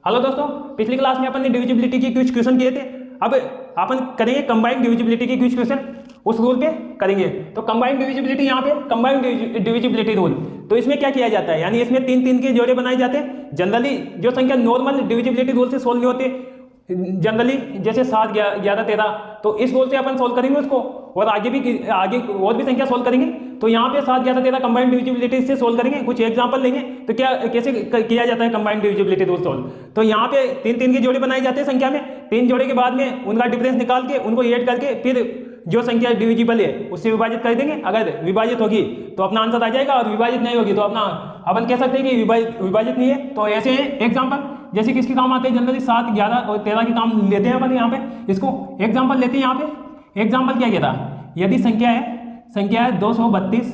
Hello दोस्तों, पिछली class में अपन ने डिविजिबिलिटी की कुछ क्वेश्चन किए थे। अब अपन करेंगे कंबाइंड डिविजिबिलिटी की कुछ क्वेश्चन, उस रूल पे करेंगे। तो कंबाइंड डिविजिबिलिटी, यहाँ पे कंबाइंड डिविजिबिलिटी रूल, तो इसमें क्या किया जाता है, यानी इसमें तीन तीन के जोड़े बनाए जाते हैं। जनरली जो संख्या नॉर्मल डिविजिबिलिटी रूल से सोल्व नहीं होते, जनरली जैसे 7, 11, 13, तो इस रूल से अपन सोल्व करेंगे उसको, और आगे और भी संख्या सोल्व करेंगे। तो यहाँ पे 7, 11, 13 कंबाइंड डिविजिबिलिटी से सोल्व करेंगे। कुछ एग्जांपल लेंगे तो क्या कैसे किया जाता है कंबाइंड डिविजिबिलिटी रूल सोल्व। तो यहाँ पे तीन तीन के जोड़े बनाए जाते हैं संख्या में। तीन जोड़े के बाद में उनका डिफरेंस निकाल के उनको ऐड करके फिर जो संख्या डिविजिबल है उससे विभाजित कर देंगे। अगर विभाजित होगी तो अपना आंसर आ जाएगा, और विभाजित नहीं होगी तो अपना अपन कह सकते हैं कि विभाजित नहीं है। तो ऐसे एग्जाम्पल जैसे किसके काम आते हैं, जनरली 7, 11 और 13 के काम लेते हैं अपन यहाँ पे। इसको एग्जाम्पल लेते हैं। यहाँ पे एग्जाम्पल क्या कहता है, यदि संख्या है 232,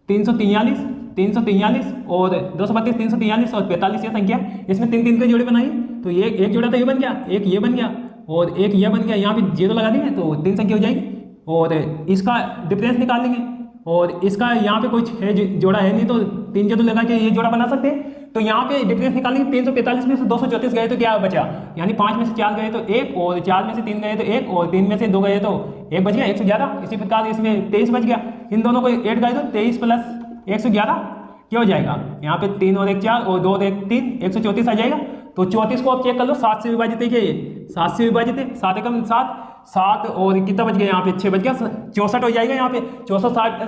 343 और 232, 343 और 45 ये संख्या, इसमें तीन तीन के जोड़े बनाइए। तो ये एक जोड़ा तो ये बन गया, एक ये बन गया और एक ये बन गया। यहाँ पे जीरो लगा देंगे तो तीन संख्या हो जाएगी, और इसका डिफरेंस निकाल लेंगे। और इसका यहाँ पे कुछ है जोड़ा है नहीं, तो तीन जोड़े लगा के ये जोड़ा बना सकते हैं। तो यहाँ पे डिफरेंस निकालेंगे। 345 में से 234 गए तो क्या बचा, यानी 5 में से 4 गए तो 1, और 4 में से 3 गए तो 1, और 3 में से 2 गए तो 1 बच गया, 111। इसी प्रकार इसमें 23 बच गया। इन दोनों को ऐड करें तो 23 प्लस 111 क्या हो जाएगा, यहाँ पे 3 और 1 4 और 2 और 1 3, 134 आ जाएगा। तो 34 को आप चेक कर लो, 7 से विभाजित है क्या, ये 7 से विभाजित है। 7 एकम 7, 7 और कितना बच गया, यहाँ पे 6 बच गया, 64 हो जाएगा। यहाँ पे 64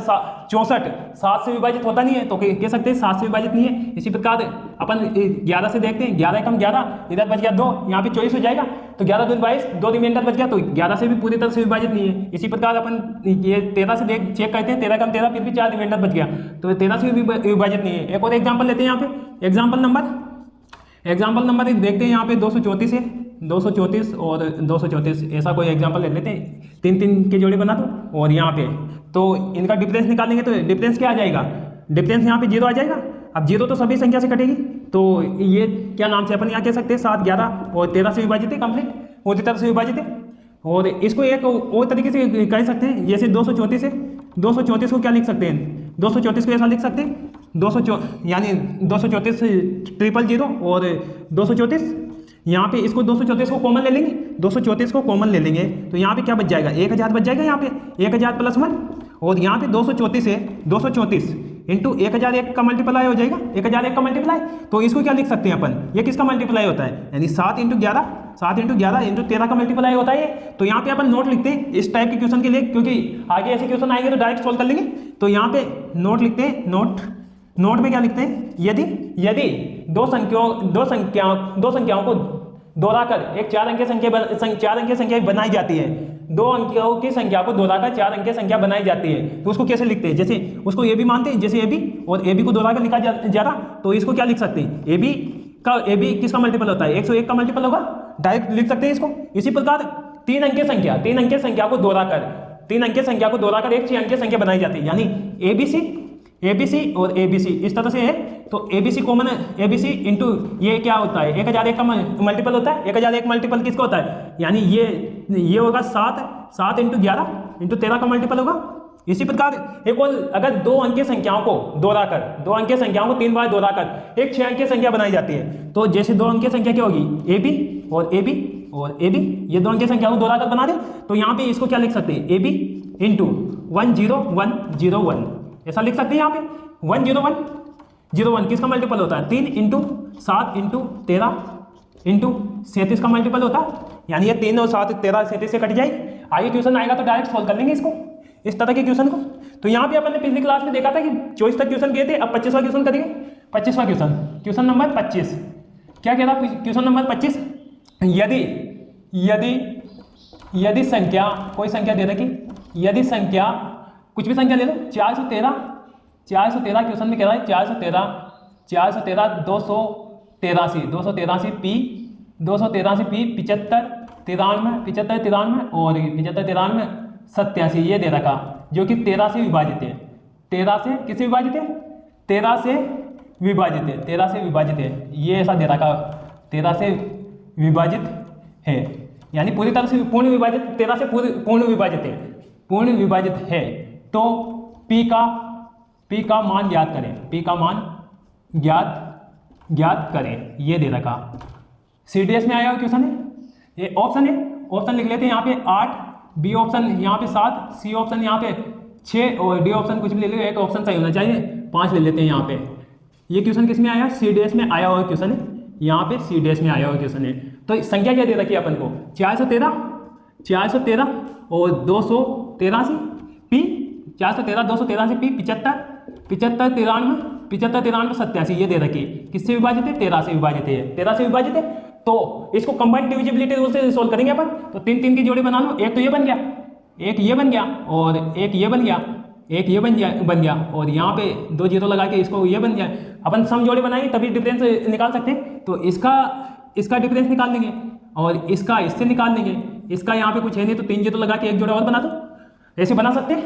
7 से विभाजित होता नहीं है, तो कह सकते हैं 7 से विभाजित नहीं है। इसी प्रकार अपन 11 से देखते हैं, 11 एकम 11, इधर बच गया 2, यहाँ पे 24 हो जाएगा। तो 11 दूनी 22, 2 रिमाइंडर बच गया, तो 11 से भी पूरी तरह से विभाजित नहीं है। इसी प्रकार अपन ये 13 से चेक करते हैं, 13 एकम 13, फिर भी 4 रिमाइंडर बच गया, तो 13 से भी विभाजित नहीं है। एक और एग्जाम्पल लेते हैं यहाँ पे। एग्जाम्पल नंबर देखते हैं। यहाँ पे 234 है, 234 और 234, ऐसा कोई एग्जाम्पल ले लेते हैं। तीन तीन के जोड़े बना दो, और यहाँ पे तो इनका डिफरेंस निकालेंगे तो डिफरेंस क्या आ जाएगा, डिफरेंस यहाँ पे 0 आ जाएगा। अब 0 तो सभी संख्या से कटेगी, तो ये क्या नाम से अपन यहाँ कह सकते हैं 7, 11 और 13 से विभाजित है, कंप्लीट पूरी तरह से विभाजित है। और इसको एक और तरीके से कह सकते हैं, जैसे 234 है, 234 को क्या लिख सकते हैं, 234 को ऐसा लिख सकते हैं, 234 000 और 234, यहाँ पे इसको 234 को कॉमन ले लेंगे, 234 को कॉमन ले लेंगे तो यहाँ पे क्या बच जाएगा, 1000 बच जाएगा। यहाँ पे 1000 प्लस 1, और यहाँ पे 234 है, 234 इंटू 1001 का मल्टीप्लाई हो जाएगा, 1001 का मल्टीप्लाई। तो इसको क्या लिख सकते हैं अपन, ये किसका मल्टीप्लाई होता है, यानी 7 इंटू 11 इंटू 13 का मल्टीप्लाई होता है। तो यहाँ पे अपन नोट लिखते हैं इस टाइप के क्वेश्चन के लिए, क्योंकि आगे ऐसे क्वेश्चन आएंगे तो डायरेक्ट सोल्व कर लेंगे। तो यहाँ पे नोट लिखते हैं, नोट में क्या लिखते हैं, यदि दो संख्याओं को दोहराकर एक 4 अंकीय संख्या बनाई जाती है, 2 अंकों की संख्या को दोहराकर 4 अंकीय संख्या बनाई जाती है, तो उसको कैसे लिखते हैं, जैसे उसको ए बी मानते हैं, जैसे ए बी, और ए बी को दोहराकर लिखा जा रहा, तो इसको क्या लिख सकते हैं, ए बी किसका मल्टीपल होता है, 101 का मल्टीपल होगा, डायरेक्ट लिख सकते हैं इसको। इसी प्रकार 3 अंकीय संख्या को दोहराकर एक 6 अंकीय संख्या बनाई जाती है, यानी ABC और ABC इस तरह से है। तो ABC कॉमन है, ABC इंटू ये क्या होता है, 1001 का मल्टीपल होता है। 1001 मल्टीपल किसका होता है, यानी ये होगा 7 इंटू 11 इंटू 13 का मल्टीपल होगा। इसी प्रकार एक और, अगर 2 अंकीय संख्याओं को 3 बार दोहराकर एक 6 अंकीय संख्या बनाई जाती है, तो जैसे 2 अंकीय संख्या क्या होगी, AB और AB, ये 2 अंकीय संख्या को दोहराकर बना दे, तो यहाँ पे इसको क्या लिख सकते हैं, AB इंटू 10101, ऐसा लिख सकते हैं। यहाँ पे 101 किसका मल्टीपल होता है, 3 इंटू 7 इंटू 13 इंटू 37 का मल्टीपल होता है, यानी ये 3 और 7 13 37 से कट जाएगी। आगे क्वेश्चन आएगा तो डायरेक्ट सोल्व कर लेंगे इसको, इस तरह के क्वेश्चन को। तो यहाँ पे अपन ने पिछली क्लास में देखा था कि 24 तक क्वेश्चन किए थे, अब 25वां क्वेश्चन करेंगे। 25वां क्वेश्चन नंबर 25 क्या कह रहा, क्वेश्चन नंबर 25, यदि संख्या, कोई संख्या दे रखी, यदि संख्या कुछ भी संख्या ले लो, 413 क्वेश्चन में कह रहा है 413 283 पी 75 93 और 75 87 ये दे रखा, जो कि 13 से विभाजित है। 13 से किससे विभाजित है, 13 से विभाजित है, ये ऐसा दे रखा, 13 से विभाजित है, यानी पूरी तरह से पूर्ण विभाजित, 13 से पूर्ण विभाजित है। तो P का मान ज्ञात करें, P का मान ज्ञात ज्ञात करें, ये दे रखा। CDS में आया हुआ क्वेश्चन है, ये ऑप्शन है, ऑप्शन लिख लेते हैं यहाँ पे 8, बी ऑप्शन यहाँ पे 7, सी ऑप्शन यहाँ पे 6 और डी ऑप्शन कुछ भी ले लीजिए, एक ऑप्शन सही होना चाहिए, 5 ले लेते हैं यहाँ पे। ये क्वेश्चन किस में आया? CDS में आया हुआ क्वेश्चन है, यहाँ पे CDS में आया हुआ क्वेश्चन है। तो संख्या क्या दे रखी है अपन को? 413 और 283 पी, 413 283 पी 75 93 87, ये दे रखी है। किससे विभाजित है? 13 से विभाजित है, 13 से विभाजित है। तो इसको कंबाइंड डिविजिबिलिटी रूल से सोल्व करेंगे अपन। तो 3 3 की जोड़ी बना लो, एक तो ये बन गया, एक ये बन गया और एक ये बन गया, एक ये बन गया और यहाँ पे 2 जीरो लगा के इसको ये बन गया। अपन सम जोड़ी बनाएंगे तभी डिफरेंस निकाल सकते हैं। तो इसका डिफरेंस निकाल लेंगे और इसका इससे निकाल लेंगे। इसका यहाँ पे कुछ है नहीं तो 3 जीरो लगा के एक जोड़ा और बना दो, ऐसे बना सकते हैं।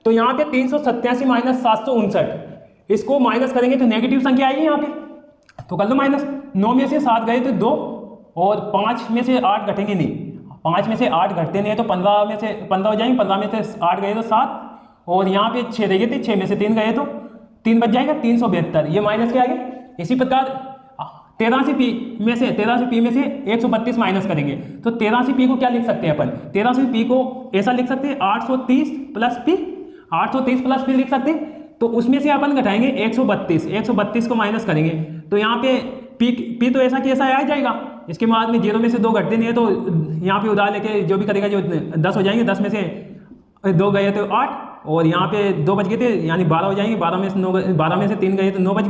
तो यहाँ पे 387 माइनस 759, इसको माइनस करेंगे तो नेगेटिव संख्या आएगी यहाँ पे, तो कर लो माइनस। 9 में से 7 गए तो 2 और 5 में से 8 घटेंगे नहीं, 5 में से 8 घटते नहीं है तो 15 में से 15 हो जाएंगे, 15 में से 8 गए तो 7 और यहाँ पे 6 रह गए थे, 6 में से 3 गए तो 3 बच जाएगा, 372, ये माइनस के आगे। इसी प्रकार 83 में से 132 माइनस करेंगे तो 83 को क्या लिख सकते हैं अपन? 83 को ऐसा लिख सकते हैं 830 प्लस पी, 830 प्लस पी लिख सकते हैं। तो उसमें से अपन घटाएंगे 132 को माइनस करेंगे तो यहाँ पे पी तो ऐसा कि ऐसा आ जाएगा। इसके बाद में 0 में से 2 घटते नहीं है तो यहाँ पे उधार लेके जो भी करेगा जो 10 हो जाएंगे, 10 में से 2 गए तो 8 और यहाँ पे 2 बच गए थे यानी 12 हो जाएंगे, 12 में से 3 गए तो 9 बच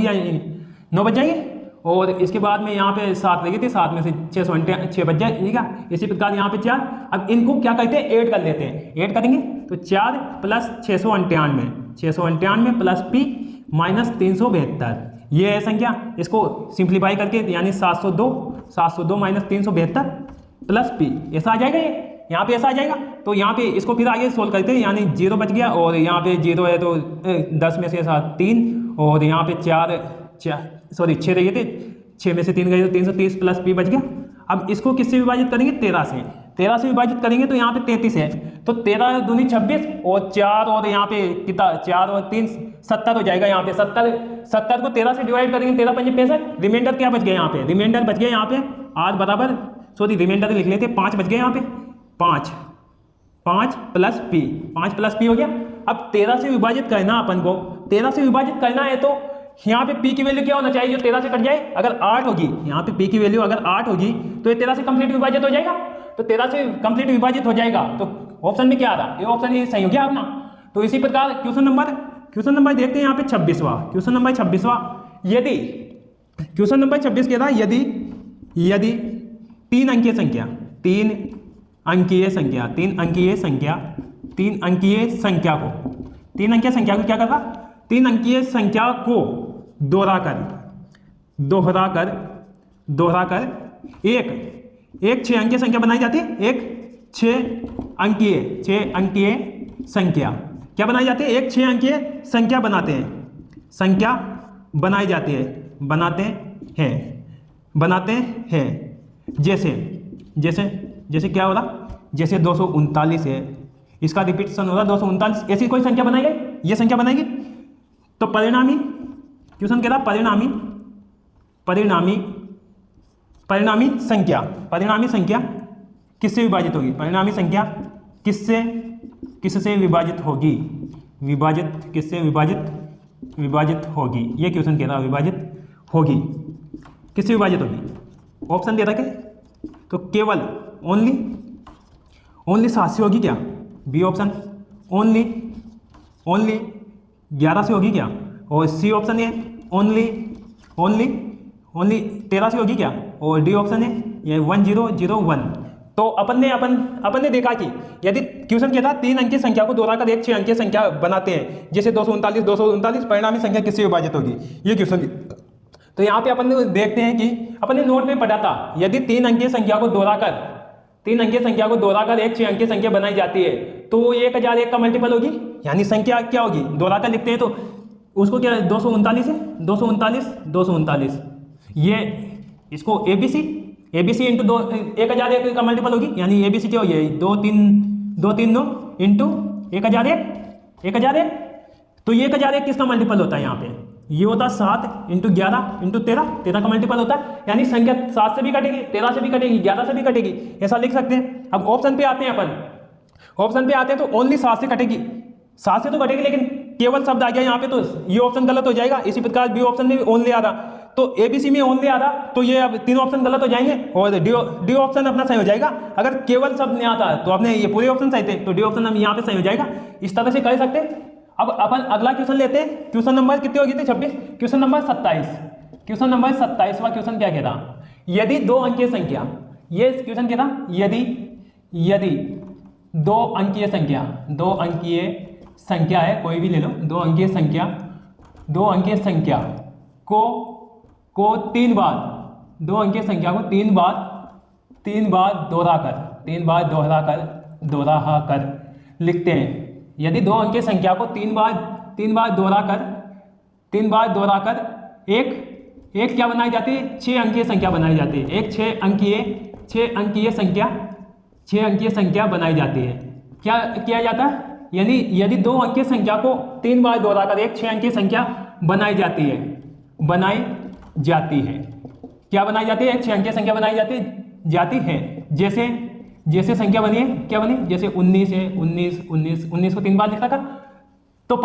जाएंगे और इसके बाद में यहाँ पे 7 लगे थे, 7 में से 6 बच जाएगा। इसी प्रकार यहाँ पे 4। अब इनको क्या करते हैं? ऐड कर लेते हैं, ऐड करेंगे तो 4 प्लस 698 प्लस पी माइनस 372, ये है संख्या। इसको सिंप्लीफाई करके यानी 702 माइनस 372 प्लस पी, ऐसा आ जाएगा, ये यहाँ पे ऐसा आ जाएगा। तो यहाँ पे इसको फिर आगे सोल्व करते हैं यानी 0 बच गया और यहाँ पे 0 है तो 10 में से 3 और यहाँ पे 6 रहे थे, 6 में से 3 गए तो 330 प्लस पी बच गया। अब इसको किससे विभाजित करेंगे? 13 से विभाजित करेंगे तो यहाँ पे 33 है तो 13 दूनी 26 और 4 और यहाँ पे कितना 4 और 3 70 हो जाएगा। यहाँ पे 70 को 13 से डिवाइड करेंगे, 13 पंजे 65, रिमाइंडर क्या बच गया? यहाँ पे रिमाइंडर बच गया, यहाँ पे आर बराबर रिमाइंडर लिख लेते हैं 5 बच गए यहाँ पे, 5 प्लस पी, 5 प्लस पी हो गया। अब 13 से विभाजित करना अपन को, 13 से विभाजित करना है तो यहाँ पे p की वैल्यू क्या होना चाहिए जो 13 से कट जाए? अगर 8 होगी, यहाँ पे p की वैल्यू अगर 8 होगी तो ये 13 से कंप्लीट विभाजित हो जाएगा। तो 13 से कंप्लीट विभाजित हो जाएगा तो ऑप्शन में क्या आ रहा? ये ऑप्शन ये सही हो गया अपना। तो इसी प्रकार क्वेश्चन नंबर देखते हैं यहाँ पे 26वां, क्वेश्चन नंबर 26वां। यदि क्वेश्चन नंबर 26 कह रहा है यदि 3 अंकीय संख्या को क्या करता? 3 अंकीय संख्या को दोहराकर एक 6 अंकीय संख्या बनाई जाती है। एक 6 अंकीय संख्या क्या बनाई जाती है? एक 6 अंकीय संख्या बनाते हैं जैसे क्या हो रहा? जैसे 239 है, इसका रिपीटेशन हो रहा 239, ऐसी कोई संख्या बनाई गई, ये संख्या बनाएगी तो परिणामी क्वेश्चन कह रहा परिणामी संख्या किससे विभाजित होगी? परिणामी संख्या किससे विभाजित होगी? किससे विभाजित होगी? ये क्वेश्चन कह रहा विभाजित होगी, किससे विभाजित होगी? ऑप्शन दे रखा है तो केवल ओनली 7 से होगी क्या? बी ऑप्शन ओनली 11 से होगी क्या? और सी ऑप्शन है ओनली 13 से होगी क्या? और डी ऑप्शन है ये 1001। तो अपन ने देखा कि यदि क्वेश्चन क्या था 3 अंकीय संख्या को दोहराकर एक 6 अंकीय संख्या बनाते हैं जैसे 239 परिणामी संख्या किससे विभाजित होगी? ये क्वेश्चन। तो यहाँ पे अपन देखते हैं कि अपन ने नोट में पढ़ा था यदि 3 अंकीय संख्या को दोहराकर एक 6 अंकीय संख्या बनाई जाती है तो 1001 का मल्टीपल होगी, यानी संख्या क्या होगी? दोहराकर लिखते हैं तो उसको क्या 239 है, 239 ये इसको ABC इंटू 1001 का मल्टीपल होगी, यानी ABC क्या होगी? 239 इंटू 1001। तो ये 1001 किसका मल्टीपल होता है? यहाँ पे ये होता है 7 इंटू 11 इंटू 13, 13 का मल्टीपल होता है, यानी संख्या 7 से भी कटेगी, 13 से भी कटेगी, 11 से भी कटेगी, ऐसा लिख सकते हैं। अब ऑप्शन पे आते हैं अपन, ऑप्शन पे आते हैं तो ओनली 7 से कटेगी, 7 से तो कटेगी, लेकिन केवल शब्द आ गया यहाँ पे तो ये ऑप्शन गलत हो जाएगा। इसी प्रकार बी ऑप्शन में भी ओनली आ रहा, तो एबीसी में ओनली आ रहा, तो ये अब तीनों ऑप्शन गलत हो जाएंगे और डी ऑप्शन अपना सही हो जाएगा। अगर केवल शब्द नहीं आता तो अपने ये पूरे ऑप्शन सही थे, तो डी ऑप्शन हम यहाँ पे सही हो जाएगा। इस तरह से कर सकते हैं। अब अपन अगला क्वेश्चन लेते हैं। क्वेश्चन नंबर कितने हो गए थे? 26। Question number 27। क्वेश्चन नंबर 27वां क्वेश्चन क्या कहता, यदि 2 अंकीय संख्या, ये क्वेश्चन कहता यदि 2 अंकीय संख्या, 2 अंकीय संख्या है कोई भी ले लो, 2 अंकीय संख्या, 2 अंकीय संख्या को 3 बार, 2 अंकीय संख्या को 3 बार दोहरा कर लिखते हैं। यदि 2 अंकीय संख्या को 3 बार दोहरा कर एक क्या बनाई जाती है? 6 अंकीय संख्या बनाई जाती है। एक 6 अंकीय संख्या बनाई जाती है। क्या किया जाता है? यानी यदि 2 अंकीय संख्या को 3 बार दोहरा कर एक 6 अंकीय संख्या बनाई जाती है। क्या बनाई जाती है? एक 6 अंकीय संख्या बनाई जाती है। जैसे संख्या बनी है, क्या बनी? जैसे 19 है, 19 को 3 बार लिखा था, तो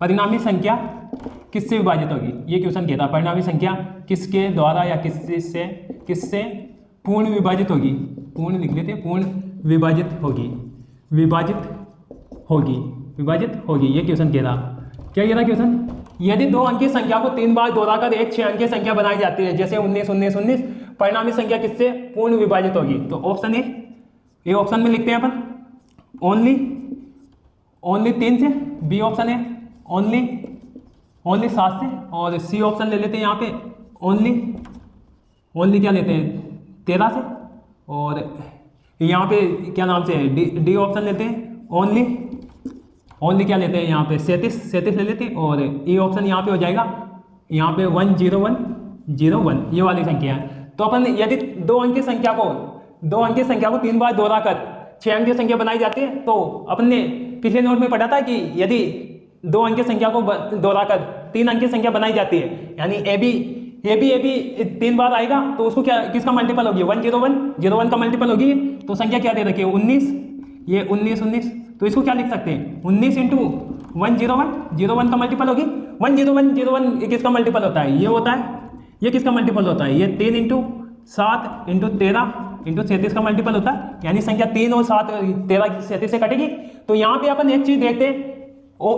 परिणामी संख्या किससे विभाजित होगी? ये क्वेश्चन कहता है परिणामी संख्या किसके द्वारा या किससे पूर्ण विभाजित होगी? पूर्ण लिख लेते हैं, पूर्ण विभाजित होगी। ये क्वेश्चन कह रहा, क्या कह रहा क्वेश्चन? यदि 2 अंकीय संख्या को 3 बार दोहराकर एक 6 अंकीय संख्या बनाई जाती है, जैसे 19, परिणामी संख्या किससे पूर्ण विभाजित होगी? तो ऑप्शन ए ऑप्शन में लिखते हैं अपन ओनली 3 से, बी ऑप्शन है ओनली 7 से, और सी ऑप्शन ले लेते हैं यहाँ पे ओनली क्या लेते हैं? 13 से, और यहाँ पे क्या नाम से डी ऑप्शन लेते हैं ओनली क्या लेते हैं यहाँ पे? 37 ले लेते हैं, और ई ऑप्शन यहाँ पे हो जाएगा, यहाँ पे 101 ये वाली संख्या है। तो अपन यदि 2 अंकीय संख्या को 3 बार दोहरा कर 6 अंकीय संख्या बनाई जाती है, तो अपने पिछले नोट में पढ़ा था कि यदि 2 अंकीय संख्या को दोहरा कर 3 अंकीय संख्या बनाई जाती है, यानी ए बी 3 बार आएगा, तो उसको किसका मल्टीपल होगी? 101 का मल्टीपल होगी। तो संख्या क्या दे रखी है? 19, ये 19, तो इसको क्या लिख सकते हैं? 19 इंटू 101 का मल्टीपल होगी। 101 किसका मल्टीपल होता है? ये होता है। ये किसका मल्टीपल होता है? ये 3 इंटू 7 इंटू 13 इंटू 37 का मल्टीपल होता है, यानी संख्या 3 और 7 13 37 से कटेगी। तो यहाँ पे अपन एक चीज देखते हैं,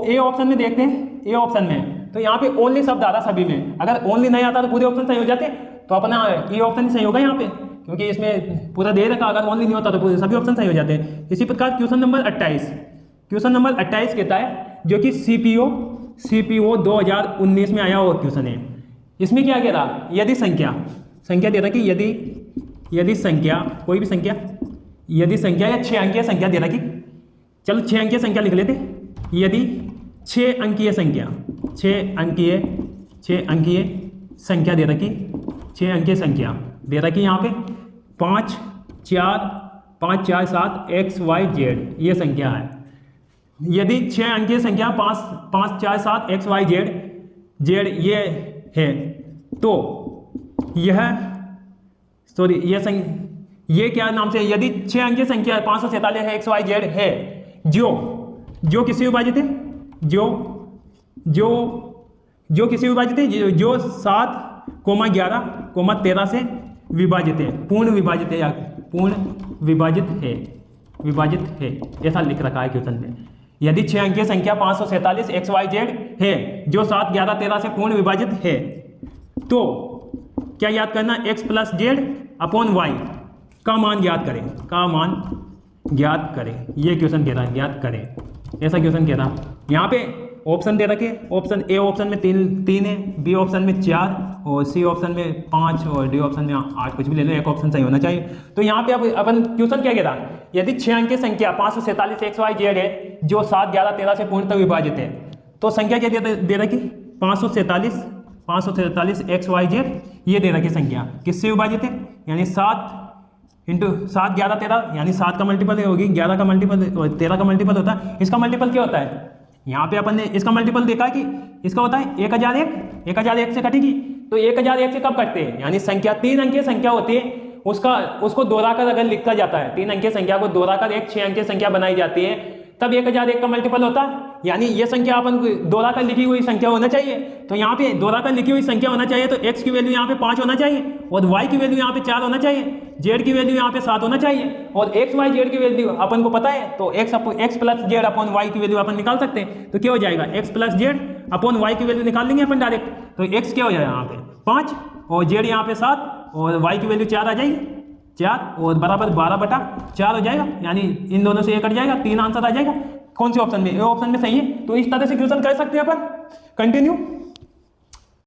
ए ऑप्शन में देखते हैं, ए ऑप्शन में तो यहाँ पे ओनली शब्द आ रहा सभी में। अगर ओनली नहीं आता तो पूरे ऑप्शन सही हो जाते, तो अपना ए ऑप्शन ही सही होगा यहाँ पे, क्योंकि इसमें पूरा दे रखा। अगर ओनली नहीं होता तो सभी ऑप्शन सही हो जाते हैं। इसी प्रकार क्वेश्चन नंबर 28 कहता है, जो कि सीपीओ 2019 में आया हुआ क्वेश्चन है। इसमें क्या कह रहा? यदि संख्या दे रहा कि यदि संख्या, कोई भी संख्या, यदि संख्या या 6 अंकीय संख्या दे रहा कि, चलो 6 अंकीय संख्या लिख लेते। यदि 6 अंकीय संख्या दे रखी, 6 अंकीय संख्या दे रखी यहाँ पे 5 4 7 XYZ ये संख्या है। यदि 6 अंकीय संख्या 5 4 7 XYZ ये है, तो ये क्या नाम से? यदि 6 अंकीय संख्या 547 है XYZ है, जो किससे विभाजित है? जो किससे विभाजित है? जो 7,11,13 से विभाजित है, पूर्ण विभाजित है, ऐसा लिख रखा है क्वेश्चन में। यदि 6 अंकीय संख्या 547 XYZ है, जो 7 11 13 से पूर्ण विभाजित है, तो क्या याद करना? x plus z upon y का मान ज्ञात करें। ये क्वेश्चन कह रहा है, ज्ञात करें, ऐसा क्वेश्चन कह रहा। यहाँ पे ऑप्शन दे रखे, ऑप्शन ए ऑप्शन में 3 है, बी ऑप्शन में 4 और सी ऑप्शन में 5 और डी ऑप्शन में 8, कुछ भी ले लो, एक ऑप्शन सही होना चाहिए। तो यहाँ पे अब अपन क्वेश्चन क्या कह रहा? यदि 6 अंकीय संख्या 547 XYZ है, जो 7 11 13 से पूर्णतः विभाजित है, तो संख्या क्या दे रखी? 547 XYZ ये दे रखी संख्या किससे विभाजित है? यानी 7 इंटू 7 11 13, यानी 7 का मल्टीपल होगी, 11 का मल्टीपल 13 का मल्टीपल होता है। इसका मल्टीपल क्या होता है? यहाँ पे अपन ने इसका मल्टीपल देखा कि इसका होता है 1001, 1001 से कटेगी। तो 1001 से कब कटते हैं, यानी संख्या 3 अंकीय संख्या होती है उसको दोहराकर अगर लिखा जाता है, 3 अंकीय संख्या को दोहराकर एक 6 अंकीय संख्या बनाई जाती है, तब 1001 का मल्टीपल होता है। यानी ये संख्या अपन दोहराकर लिखी हुई संख्या होना चाहिए। तो यहाँ पे दोहराकर लिखी हुई संख्या होना चाहिए, तो x की वैल्यू यहाँ पे 5 होना चाहिए और y की वैल्यू यहाँ पे 4 होना चाहिए, z की वैल्यू यहाँ पे 7 होना चाहिए और x y z की वैल्यू अपन को पता है, तो x plus z upon y की वैल्यू अपन निकाल सकते हैं। तो क्या हो जाएगा, x plus z upon y की वैल्यू निकाल लेंगे अपन डायरेक्ट। तो x क्या हो जाएगा यहाँ पे 5 और z यहाँ पे 7 और y की वैल्यू 4 आ जाएगी, 4 और बराबर 12/4 हो जाएगा, यानी इन दोनों से ये कट जाएगा, 3 आंसर आ जाएगा। कौन से ऑप्शन में, ए ऑप्शन में सही है। तो इस तरह से क्वेश्चन कर सकते हैं अपन। कंटिन्यू।